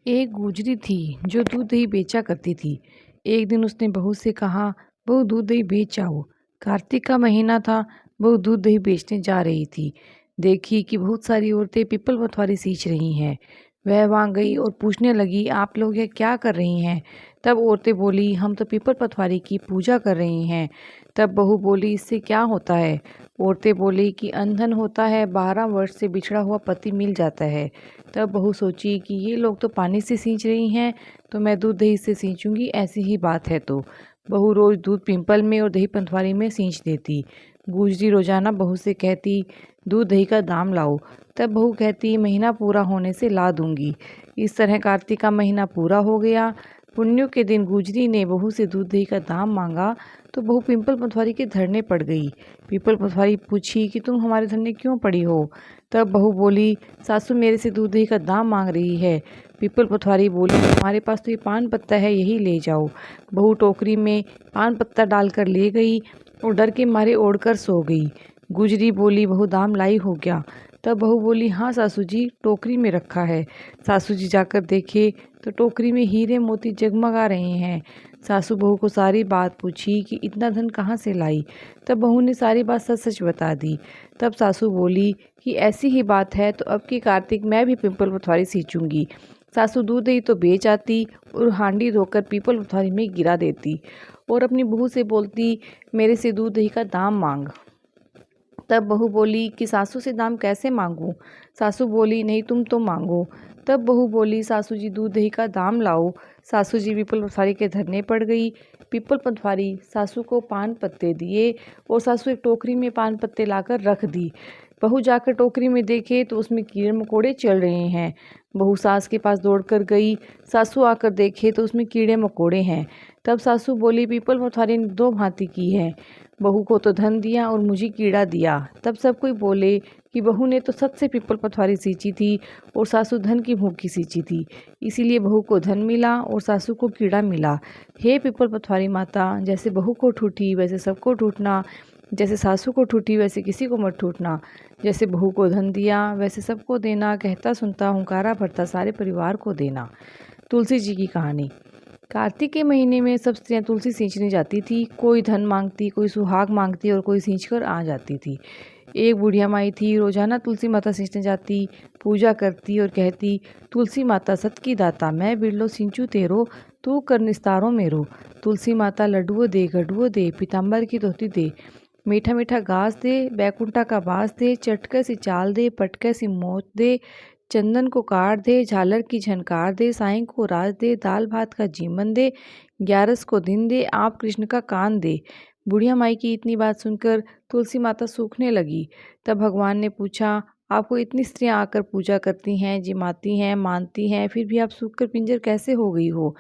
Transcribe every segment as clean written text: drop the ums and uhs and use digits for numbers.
एक गुजरी थी जो दूध दही बेचा करती थी। एक दिन उसने बहू से कहा, बहू दूध दही बेच आओ। कार्तिक का महीना था। बहू दूध दही बेचने जा रही थी। देखी कि बहुत सारी औरतें पीपल पथवारी सींच रही हैं। वह वहाँ गई और पूछने लगी, आप लोग यह क्या कर रही हैं? तब औरतें बोली, हम तो पीपल पथवारी की पूजा कर रही हैं। तब बहू बोली, इससे क्या होता है? औरतें बोली कि अंधन होता है, 12 वर्ष से बिछड़ा हुआ पति मिल जाता है। तब बहू सोची कि ये लोग तो पानी से सींच रही हैं, तो मैं दूध दही से सींचूंगी, ऐसी ही बात है। तो बहू रोज दूध पिंपल में और दही पंथवारी में सींच देती। गुजरी रोजाना बहू से कहती, दूध दही का दाम लाओ। तब बहू कहती, महीना पूरा होने से ला दूंगी। इस तरह कार्तिक का महीना पूरा हो गया। पुण्यों के दिन गुजरी ने बहू से दूध दही का दाम मांगा तो बहू पिंपल पथवारी के धरने पड़ गई। पीपल पथवारी पूछी कि तुम हमारे धरने क्यों पड़ी हो? तब बहू बोली, सासू मेरे से दूध दही का दाम मांग रही है। पीपल पथवारी बोली, हमारे पास तो ये पान पत्ता है, यही ले जाओ। बहू टोकरी में पान पत्ता डालकर ले गई और डर के मारे ओढ़कर सो गई। गुजरी बोली, बहू दाम लाई हो क्या? तब बहू बोली, हाँ सासू जी, टोकरी में रखा है। सासू जी जाकर देखे तो टोकरी में हीरे मोती जगमगा रहे हैं। सासू बहू को सारी बात पूछी कि इतना धन कहाँ से लाई। तब बहू ने सारी बात सच सच बता दी। तब सासू बोली कि ऐसी ही बात है तो अब की कार्तिक मैं भी पीपल पथवारी सींचूंगी। सासू दूध दही तो बेच आती और हांडी धोकर पीपल पथवारी में गिरा देती और अपनी बहू से बोलती, मेरे से दूध दही का दाम मांग। तब बहू बोली कि सासू से दाम कैसे मांगूं? सासू बोली, नहीं तुम तो मांगो। तब बहू बोली, सासू जी दूध दही का दाम लाओ। सासू जी पीपल पथवारी के धरने पड़ गई। पीपल पथवारी सासू को पान पत्ते दिए और सासू एक टोकरी में पान पत्ते लाकर रख दी। बहू जाकर टोकरी में देखे तो उसमें कीड़े मकोड़े चल रहे हैं। बहू सास के पास दौड़कर गई। सासू आकर देखे तो उसमें कीड़े मकोड़े हैं। तब सासू बोली, पीपल पथवारी ने दो भांति की है, बहू को तो धन दिया और मुझे कीड़ा दिया। तब सब कोई बोले कि बहू ने तो सच से पीपल पथवारी सींची थी और सासू धन की भूखी सींची थी, इसीलिए बहू को धन मिला और सासू को कीड़ा मिला। हे पीपल पथवारी माता, जैसे बहू को ठूठी वैसे सबको ठूठना, जैसे सासू को ठूठी वैसे किसी को मत ठूठना, जैसे बहू को धन दिया वैसे सबको देना, कहता सुनता हुंकारा भरता सारे परिवार को देना। तुलसी जी की कहानी। कार्तिक के महीने में सब स्त्रियां तुलसी सींचने जाती थी। कोई धन मांगती, कोई सुहाग मांगती और कोई सींचकर आ जाती थी। एक बुढ़िया माई थी, रोजाना तुलसी माता सींचने जाती, पूजा करती और कहती, तुलसी माता सत की दाता, मैं बिरलो सींचू तेरो, तू कर निस्तारो मेरो। तुलसी माता लड्डुओ दे, गड्ढुओ दे, पीताम्बर की धोती दे, मीठा मीठा घास दे, बैकुंठा का बास दे, चटके सी चाल दे, पटके सी मोच दे, चंदन को काट दे, झालर की झनकार दे, साईं को राज दे, दाल भात का जीवन दे, 11 को दिन दे, आप कृष्ण का कान दे। बुढ़िया माई की इतनी बात सुनकर तुलसी माता सूखने लगी। तब भगवान ने पूछा, आपको इतनी स्त्रियां आकर पूजा करती हैं, जिमाती हैं, मानती हैं, फिर भी आप सूखकर पिंजर कैसे हो गई हो?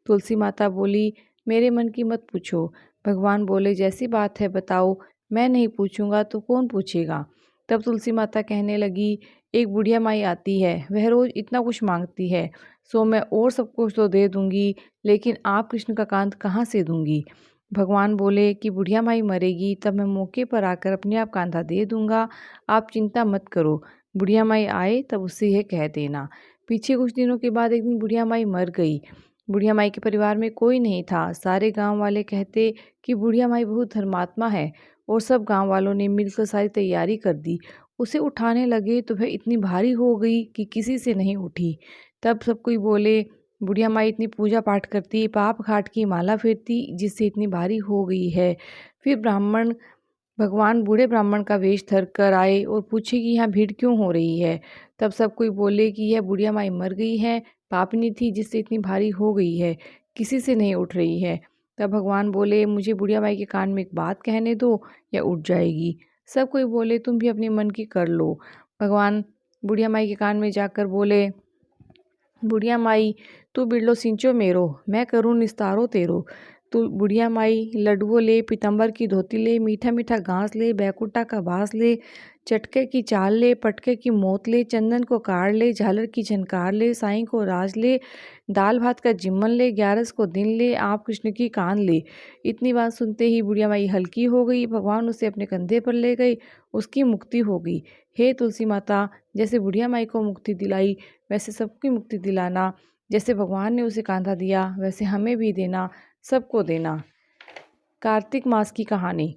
तुलसी माता बोली, मेरे मन की मत पूछो। भगवान बोले, जैसी बात है बताओ, मैं नहीं पूछूंगा तो कौन पूछेगा? तब तुलसी माता कहने लगी, एक बुढ़िया माई आती है, वह रोज इतना कुछ मांगती है, सो मैं और सब कुछ तो दे दूंगी, लेकिन आप कृष्ण का कांत कहाँ से दूंगी? भगवान बोले कि बुढ़िया माई मरेगी तब मैं मौके पर आकर अपने आप कांधा दे दूंगा, आप चिंता मत करो। बुढ़िया माई आए तब उससे यह कह देना। पीछे कुछ दिनों के बाद एक दिन बुढ़िया माई मर गई। बुढ़िया माई के परिवार में कोई नहीं था। सारे गांव वाले कहते कि बुढ़िया माई बहुत धर्मात्मा है और सब गांव वालों ने मिलकर सारी तैयारी कर दी। उसे उठाने लगे तो वह इतनी भारी हो गई कि किसी से नहीं उठी। तब सब कोई बोले, बुढ़िया माई इतनी पूजा पाठ करती, पाप घाट की माला फेरती, जिससे इतनी भारी हो गई है। फिर भगवान बूढ़े ब्राह्मण का वेश धर कर आए और पूछे कि यहाँ भीड़ क्यों हो रही है। तब सब कोई बोले कि यह बुढ़िया माई मर गई है, पापनी थी जिससे इतनी भारी हो गई है, किसी से नहीं उठ रही है। तब भगवान बोले, मुझे बुढ़िया माई के कान में एक बात कहने दो या उठ जाएगी। सब कोई बोले, तुम भी अपने मन की कर लो। भगवान बुढ़िया माई के कान में जाकर बोले, बुढ़िया माई तू बिरलो सिंचो मेरो, मैं करूँ निस्तारो तेरो। तू बुढ़िया माई लड्डुओ ले, पीताम्बर की धोती ले, मीठा मीठा घास ले, बैकुंठा का बांस ले, चटके की चाल ले, पटके की मोत ले, चंदन को काढ़ ले, झालर की झनकार ले, साईं को राज ले, दाल भात का जिम्मन ले, 11 को दिन ले, आप कृष्ण की कान ले। इतनी बात सुनते ही बुढ़िया माई हल्की हो गई। भगवान उसे अपने कंधे पर ले गई, उसकी मुक्ति हो गई। हे तुलसी माता, जैसे बुढ़िया माई को मुक्ति दिलाई वैसे सबकी मुक्ति दिलाना। जैसे भगवान ने उसे कांधा दिया वैसे हमें भी देना, सबको देना। कार्तिक मास की कहानी।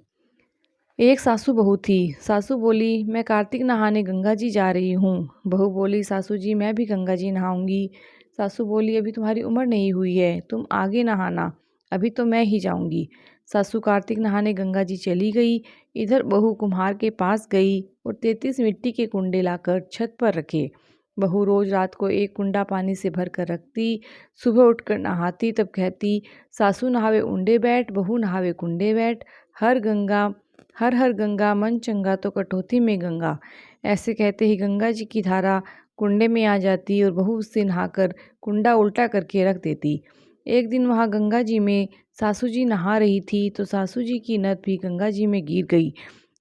एक सासू बहू थी। सासू बोली, मैं कार्तिक नहाने गंगा जी जा रही हूँ। बहू बोली, सासू जी मैं भी गंगा जी नहाऊंगी। सासू बोली, अभी तुम्हारी उम्र नहीं हुई है, तुम आगे नहाना, अभी तो मैं ही जाऊंगी। सासू कार्तिक नहाने गंगा जी चली गई। इधर बहू कुम्हार के पास गई और 33 मिट्टी के कुंडे लाकर छत पर रखे। बहू रोज रात को एक कुंडा पानी से भर कर रखती। सुबह उठकर नहाती, तब कहती, सासू नहावे उंडे बैठ, बहू नहावे कुंडे बैठ। हर हर गंगा मन चंगा तो कटौती में गंगा। ऐसे कहते ही गंगा जी की धारा कुंडे में आ जाती और बहू उससे नहाकर कुंडा उल्टा करके रख देती। एक दिन वहाँ गंगा जी में सासू जी नहा रही थी तो सासू जी की नथ भी गंगा जी में गिर गई।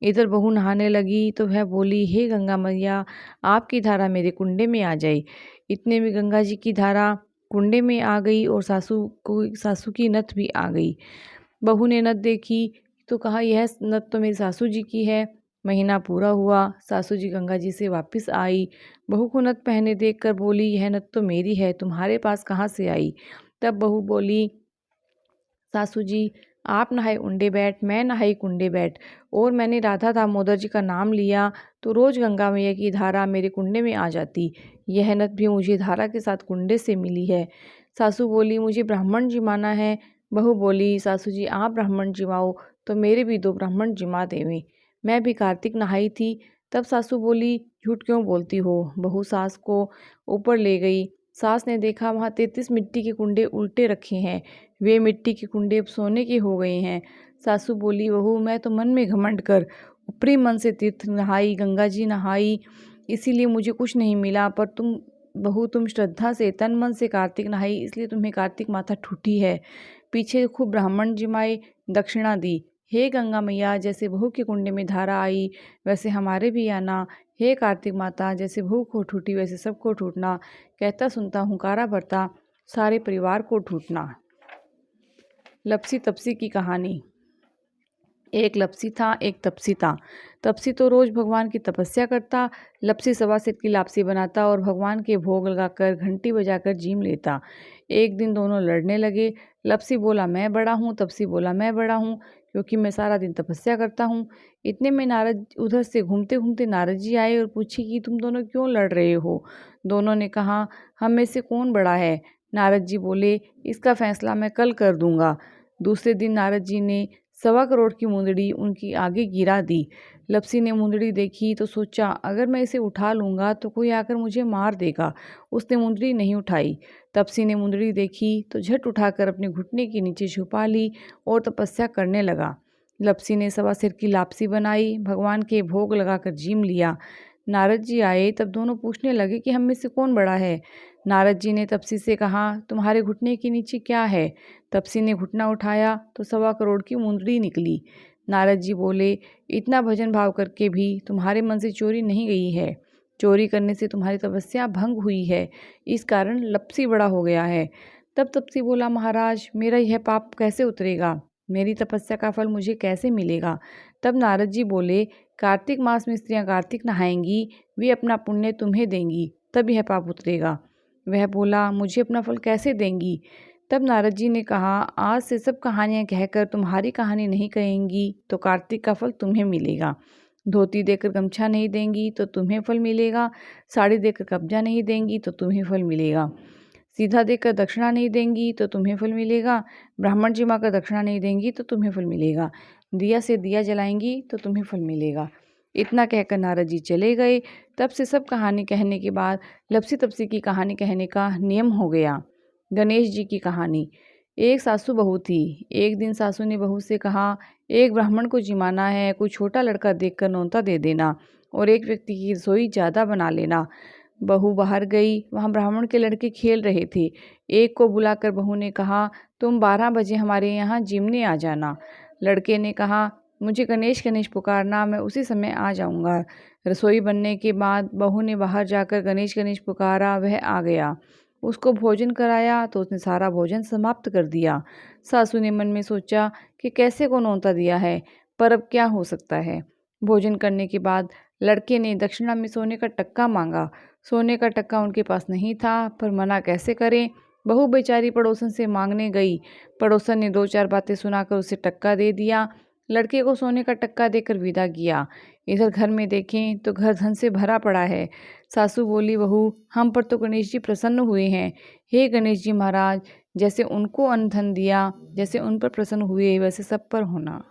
इधर बहू नहाने लगी तो वह बोली, हे गंगा मैया, आपकी धारा मेरे कुंडे में आ जाए। इतने में गंगा जी की धारा कुंडे में आ गई और सासू की नथ भी आ गई। बहू ने नथ देखी तो कहा, यह नथ तो मेरी सासू जी की है। महीना पूरा हुआ, सासू जी गंगा जी से वापस आई। बहू को नथ पहने देखकर बोली, यह नथ तो मेरी है, तुम्हारे पास कहाँ से आई। तब बहू बोली, सासू जी आप नहाए उंडे बैठ, मैं नहाई कुंडे बैठ, और मैंने राधा दामोदर जी का नाम लिया तो रोज गंगा मैया की धारा मेरे कुंडे में आ जाती। यह नथ भी मुझे धारा के साथ कुंडे से मिली है। सासू बोली, मुझे ब्राह्मण जिमाना है। बहू बोली, सासू जी आप ब्राह्मण जिमाओ तो मेरे भी 2 ब्राह्मण जिमा देवें। मैं भी कार्तिक नहाई थी। तब सासू बोली, झूठ क्यों बोलती हो। बहू सास को ऊपर ले गई। सास ने देखा वहाँ 33 मिट्टी के कुंडे उल्टे रखे हैं। वे मिट्टी के कुंडे अब सोने के हो गए हैं। सासू बोली, बहू मैं तो मन में घमंड कर ऊपरी मन से तीर्थ नहाई, गंगा जी नहाई, इसीलिए मुझे कुछ नहीं मिला। पर तुम श्रद्धा से तन मन से कार्तिक नहाई, इसलिए तुम्हें कार्तिक माता ठूठी है। पीछे खूब ब्राह्मण जिमाए, दक्षिणा दी। हे गंगा मैया, जैसे बहू के कुंडे में धारा आई वैसे हमारे भी आना। हे कार्तिक माता, जैसे बहू को ठूठी वैसे सबको ठूटना। कहता सुनता हुंकारा भरता, सारे परिवार को ठूटना। लपसी तपसी की कहानी। एक लपसी था, एक तपसी था। तपसी तो रोज भगवान की तपस्या करता, लपसी सवा सेर की लापसी बनाता और भगवान के भोग लगाकर घंटी बजाकर जीम लेता। एक दिन दोनों लड़ने लगे। लपसी बोला, मैं बड़ा हूँ। तपसी बोला, मैं बड़ा हूँ क्योंकि मैं सारा दिन तपस्या करता हूँ। इतने में नारद उधर से घूमते घूमते नारद जी आए और पूछे कि तुम दोनों क्यों लड़ रहे हो। दोनों ने कहा, हम में से कौन बड़ा है। नारद जी बोले, इसका फैसला मैं कल कर दूंगा। दूसरे दिन नारद जी ने 1.25 करोड़ की मुंदड़ी उनकी आगे गिरा दी। लपसी ने मुंदड़ी देखी तो सोचा, अगर मैं इसे उठा लूँगा तो कोई आकर मुझे मार देगा। उसने मुंदड़ी नहीं उठाई। तपसी ने मुंदड़ी देखी तो झट उठाकर अपने घुटने के नीचे छुपा ली और तपस्या करने लगा। लपसी ने 1.25 सेर की लापसी बनाई, भगवान के भोग लगाकर जीम लिया। नारद जी आए तब दोनों पूछने लगे कि हम में से कौन बड़ा है। नारद जी ने तपसी से कहा, तुम्हारे घुटने के नीचे क्या है। तपसी ने घुटना उठाया तो 1.25 करोड़ की मुंदड़ी निकली। नारद जी बोले, इतना भजन भाव करके भी तुम्हारे मन से चोरी नहीं गई है। चोरी करने से तुम्हारी तपस्या भंग हुई है, इस कारण लपसी बड़ा हो गया है। तब तपसी बोला, महाराज मेरा यह पाप कैसे उतरेगा, मेरी तपस्या का फल मुझे कैसे मिलेगा। तब नारद जी बोले, कार्तिक मास में स्त्रियां कार्तिक नहाएंगी, वे अपना पुण्य तुम्हें देंगी, तब यह पाप उतरेगा। वह बोला, मुझे अपना फल कैसे देंगी। तब नारद जी ने कहा, आज से सब कहानियाँ कहकर तुम्हारी कहानी नहीं कहेंगी तो कार्तिक का फल तुम्हें मिलेगा। धोती देकर गमछा नहीं देंगी तो तुम्हें फल मिलेगा, साड़ी देकर कब्जा नहीं देंगी तो तुम्हें फल मिलेगा, सीधा देकर दक्षिणा नहीं देंगी तो तुम्हें फल मिलेगा, ब्राह्मण जी माँ का दक्षिणा नहीं देंगी तो तुम्हें फल मिलेगा, दिया से दिया जलाएंगी तो तुम्हें फल मिलेगा। इतना कहकर नारद जी चले गए। तब से सब कहानी कहने के बाद लपसी तपसी की कहानी कहने का नियम हो गया। गणेश जी की कहानी। एक सासू बहू थी। एक दिन सासू ने बहू से कहा, एक ब्राह्मण को जिमाना है, कोई छोटा लड़का देखकर नौता दे देना और एक व्यक्ति की रसोई ज़्यादा बना लेना। बहू बाहर गई, वहाँ ब्राह्मण के लड़के खेल रहे थे। एक को बुलाकर बहू ने कहा, तुम 12 बजे हमारे यहाँ जिमने आ जाना। लड़के ने कहा, मुझे गणेश गणेश पुकारना, मैं उसी समय आ जाऊँगा। रसोई बनने के बाद बहू ने बाहर जाकर गणेश गणेश पुकारा, वह आ गया। उसको भोजन कराया तो उसने सारा भोजन समाप्त कर दिया। सासू ने मन में सोचा कि कैसे को नौता दिया है, पर अब क्या हो सकता है। भोजन करने के बाद लड़के ने दक्षिणा में सोने का टक्का मांगा। सोने का टक्का उनके पास नहीं था, पर मना कैसे करें। बहू बेचारी पड़ोसन से मांगने गई। पड़ोसन ने 2-4 बातें सुनाकर उसे टक्का दे दिया। लड़के को सोने का टक्का देकर विदा किया। इधर घर में देखें तो घर धन से भरा पड़ा है। सासू बोली, बहू, हम पर तो गणेश जी प्रसन्न हुए हैं। हे गणेश जी महाराज, जैसे उनको अन्न धन दिया, जैसे उन पर प्रसन्न हुए, वैसे सब पर होना।